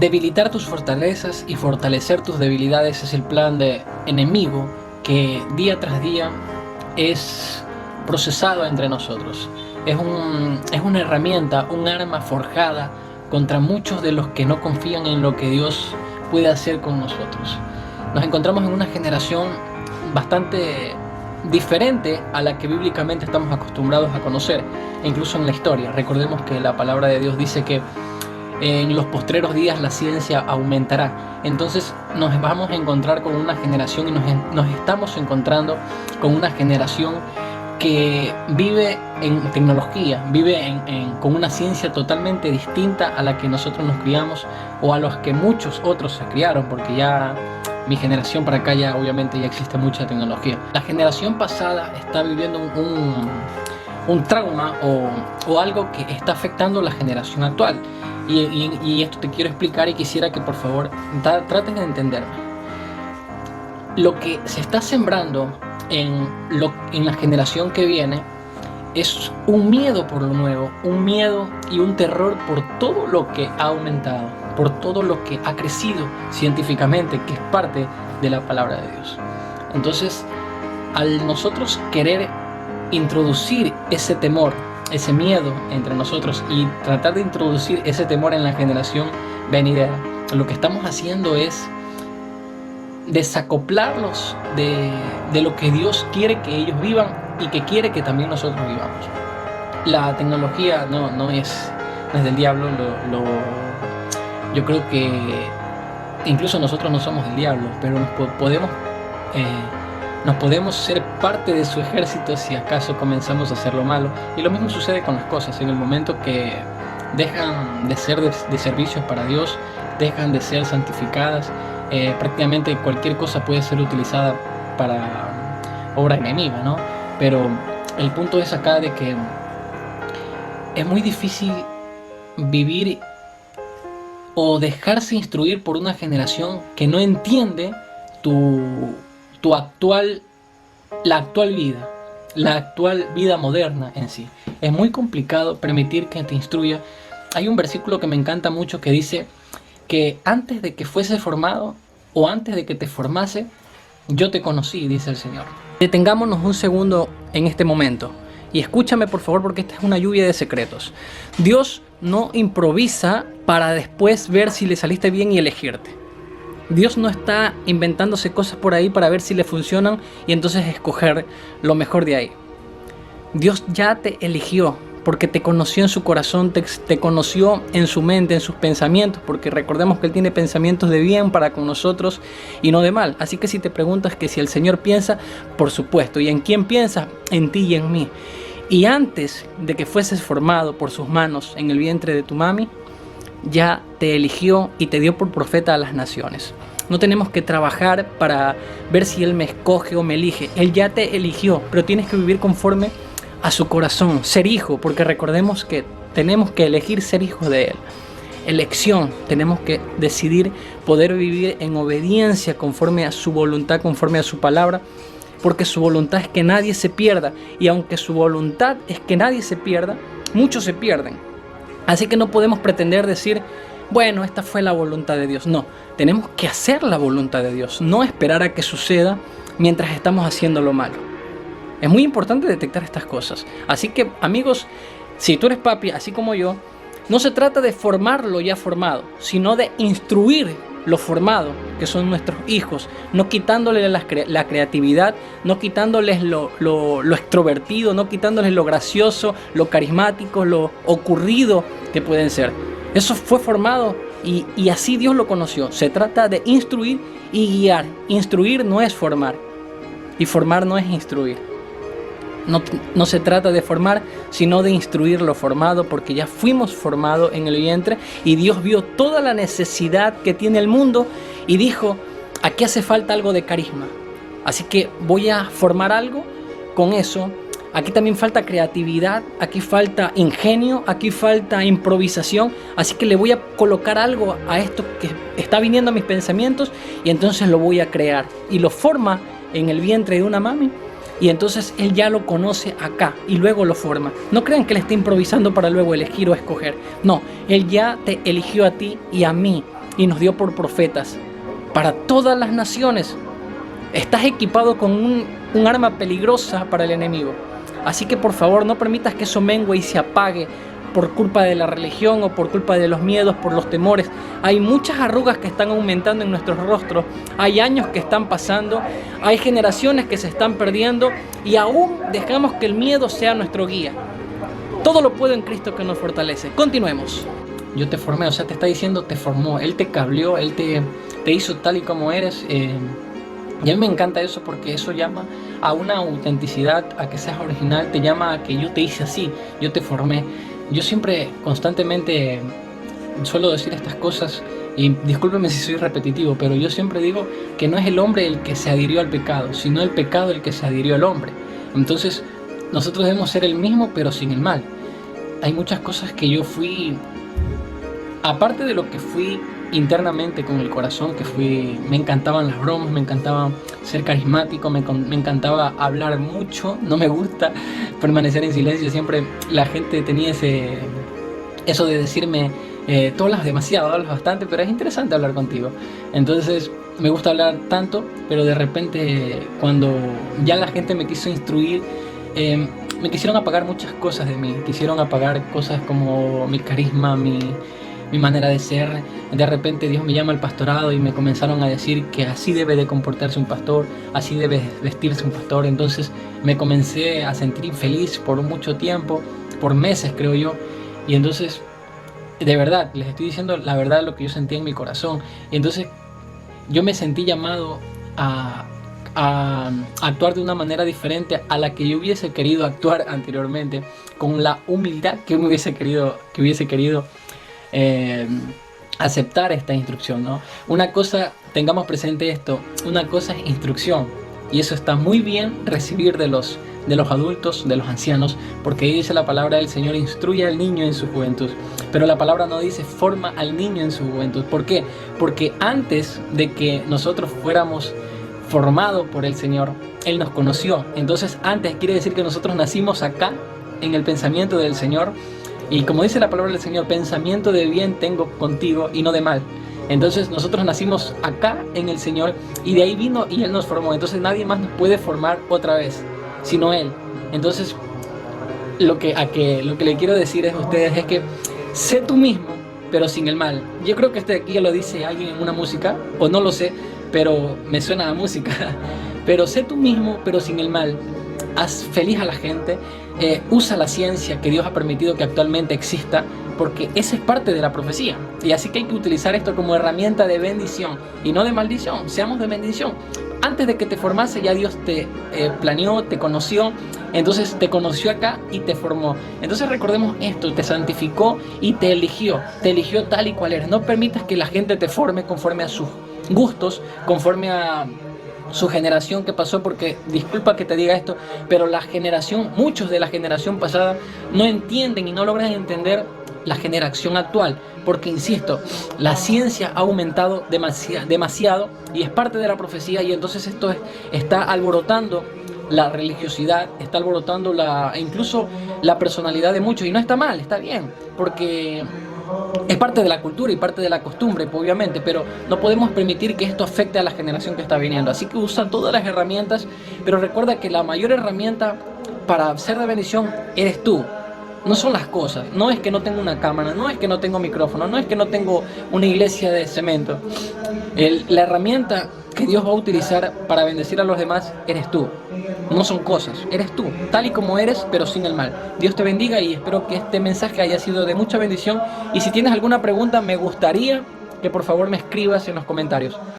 Debilitar tus fortalezas y fortalecer tus debilidades es el plan de enemigo que día tras día es procesado entre nosotros. Es una herramienta, un arma forjada contra muchos de los que no confían en lo que Dios puede hacer con nosotros. Nos encontramos en una generación bastante diferente a la que bíblicamente estamos acostumbrados a conocer, e incluso en la historia. Recordemos que la palabra de Dios dice que en los postreros días la ciencia aumentará. Entonces nos vamos a encontrar con una generación y nos estamos encontrando con una generación que vive en tecnología, vive con una ciencia totalmente distinta a la que nosotros nos criamos o a los que muchos otros se criaron, porque ya mi generación para acá ya obviamente ya existe mucha tecnología. La generación pasada está viviendo un trauma o algo que está afectando a la generación actual. Y esto te quiero explicar y quisiera que por favor trates de entenderme. Lo que se está sembrando en la generación que viene es un miedo por lo nuevo, un miedo y un terror por todo lo que ha aumentado, por todo lo que ha crecido científicamente, que es parte de la palabra de Dios. Entonces, al nosotros querer introducir ese temor, ese miedo entre nosotros y tratar de introducir ese temor en la generación venidera, lo que estamos haciendo es desacoplarlos de lo que Dios quiere que ellos vivan y que quiere que también nosotros vivamos. La tecnología no es del diablo. Yo creo que incluso nosotros no somos del diablo, pero nos podemos ser parte de su ejército si acaso comenzamos a hacer lo malo. Y lo mismo sucede con las cosas. En el momento que dejan de ser de servicios para Dios, dejan de ser santificadas, prácticamente cualquier cosa puede ser utilizada para obra enemiga, ¿no? Pero el punto es acá de que es muy difícil vivir o dejarse instruir por una generación que no entiende la actual vida moderna en sí. Es muy complicado permitir que te instruya. Hay un versículo que me encanta mucho que dice que antes de que fuese formado o antes de que te formase, yo te conocí, dice el Señor. Detengámonos un segundo en este momento y escúchame por favor, porque esta es una lluvia de secretos. Dios no improvisa para después ver si le saliste bien y elegirte. Dios no está inventándose cosas por ahí para ver si le funcionan y entonces escoger lo mejor de ahí. Dios ya te eligió porque te conoció en su corazón, te conoció en su mente, en sus pensamientos, porque recordemos que Él tiene pensamientos de bien para con nosotros y no de mal. Así que si te preguntas que si el Señor piensa, por supuesto. ¿Y en quién piensa? En ti y en mí. Y antes de que fueses formado por sus manos en el vientre de tu mami, ya te eligió y te dio por profeta a las naciones. No tenemos que trabajar para ver si Él me escoge o me elige. Él ya te eligió, pero tienes que vivir conforme a su corazón, ser hijo, porque recordemos que tenemos que elegir ser hijos de Él. Elección, tenemos que decidir poder vivir en obediencia conforme a su voluntad, conforme a su palabra, porque su voluntad es que nadie se pierda, y aunque su voluntad es que nadie se pierda, muchos se pierden. Así que no podemos pretender decir, bueno, esta fue la voluntad de Dios. No, tenemos que hacer la voluntad de Dios, no esperar a que suceda mientras estamos haciendo lo malo. Es muy importante detectar estas cosas. Así que, amigos, si tú eres papi, así como yo, no se trata de formar lo ya formado, sino de instruir lo formado, que son nuestros hijos, no quitándoles la creatividad, no quitándoles lo extrovertido, no quitándoles lo gracioso, lo carismático, lo ocurrido que pueden ser. Eso fue formado y así Dios lo conoció. Se trata de instruir y guiar. Instruir no es formar y formar no es instruir. No se trata de formar, sino de instruir lo formado, porque ya fuimos formados en el vientre y Dios vio toda la necesidad que tiene el mundo y dijo, aquí hace falta algo de carisma, así que voy a formar algo con eso. Aquí también falta creatividad, aquí falta ingenio, aquí falta improvisación, así que le voy a colocar algo a esto que está viniendo a mis pensamientos y entonces lo voy a crear. Y lo forma en el vientre de una mami. Y entonces Él ya lo conoce acá y luego lo forma. No crean que Él está improvisando para luego elegir o escoger. No, Él ya te eligió a ti y a mí y nos dio por profetas para todas las naciones. Estás equipado con un arma peligrosa para el enemigo. Así que por favor no permitas que eso mengue y se apague por culpa de la religión o por culpa de los miedos, por los temores. Hay muchas arrugas que están aumentando en nuestros rostros, hay años que están pasando, hay generaciones que se están perdiendo y aún dejamos que el miedo sea nuestro guía. Todo lo puedo en Cristo que nos fortalece. Continuemos. Yo te formé, o sea, te está diciendo, te formó, Él te cableó, Él te hizo tal y como eres. Y a mí me encanta eso porque eso llama a una autenticidad, a que seas original, te llama a que yo te hice así, yo te formé. Yo siempre, constantemente, suelo decir estas cosas y discúlpeme si soy repetitivo, pero yo siempre digo que no es el hombre el que se adhirió al pecado, sino el pecado el que se adhirió al hombre. Entonces, nosotros debemos ser el mismo, pero sin el mal. Hay muchas cosas que yo fui, aparte de lo que fui internamente con el corazón, me encantaban las bromas, me encantaba ser carismático, me encantaba hablar mucho, no me gusta permanecer en silencio, siempre la gente tenía eso de decirme, tú hablas demasiado, hablas bastante, pero es interesante hablar contigo. Entonces me gusta hablar tanto, pero de repente cuando ya la gente me quiso instruir, me quisieron apagar muchas cosas de mí, quisieron apagar cosas como mi carisma, mi manera de ser. De repente Dios me llama al pastorado y me comenzaron a decir que así debe de comportarse un pastor, así debe vestirse un pastor. Entonces me comencé a sentir infeliz por mucho tiempo, por meses creo yo, y entonces de verdad, les estoy diciendo la verdad, lo que yo sentía en mi corazón. Y entonces yo me sentí llamado a actuar de una manera diferente a la que yo hubiese querido actuar anteriormente, con la humildad que hubiese querido aceptar esta instrucción, ¿no? Una cosa, tengamos presente esto, una cosa es instrucción, y eso está muy bien recibir de los adultos, de los ancianos, porque ahí dice la palabra del Señor, instruye al niño en su juventud, pero la palabra no dice forma al niño en su juventud. ¿Por qué? Porque antes de que nosotros fuéramos formados por el Señor, Él nos conoció. Entonces antes quiere decir que nosotros nacimos acá en el pensamiento del Señor. Y como dice la palabra del Señor, pensamiento de bien tengo contigo y no de mal. Entonces nosotros nacimos acá en el Señor y de ahí vino y Él nos formó. Entonces nadie más nos puede formar otra vez, sino Él. Entonces lo que le quiero decir a ustedes es que sé tú mismo, pero sin el mal. Yo creo que aquí ya lo dice alguien en una música, o no lo sé, pero me suena a música. Pero sé tú mismo, pero sin el mal. Haz feliz a la gente, usa la ciencia que Dios ha permitido que actualmente exista, porque esa es parte de la profecía. Y así que hay que utilizar esto como herramienta de bendición y no de maldición. Seamos de bendición. Antes de que te formase ya Dios te planeó, te conoció, entonces te conoció acá y te formó. Entonces recordemos esto, te santificó y te eligió tal y cual eres. No permitas que la gente te forme conforme a sus gustos, conforme a su generación que pasó, porque disculpa que te diga esto, pero muchos de la generación pasada no entienden y no logran entender la generación actual, porque insisto, la ciencia ha aumentado demasiado y es parte de la profecía, y entonces esto está alborotando la religiosidad, está alborotando incluso la personalidad de muchos, y no está mal, está bien, porque es parte de la cultura y parte de la costumbre, obviamente, pero no podemos permitir que esto afecte a la generación que está viniendo. Así que usa todas las herramientas, pero recuerda que la mayor herramienta para ser de bendición eres tú. No son las cosas, no es que no tengo una cámara, no es que no tengo micrófono, no es que no tengo una iglesia de cemento. La herramienta que Dios va a utilizar para bendecir a los demás eres tú. No son cosas, eres tú, tal y como eres, pero sin el mal. Dios te bendiga y espero que este mensaje haya sido de mucha bendición. Y si tienes alguna pregunta, me gustaría que por favor me escribas en los comentarios.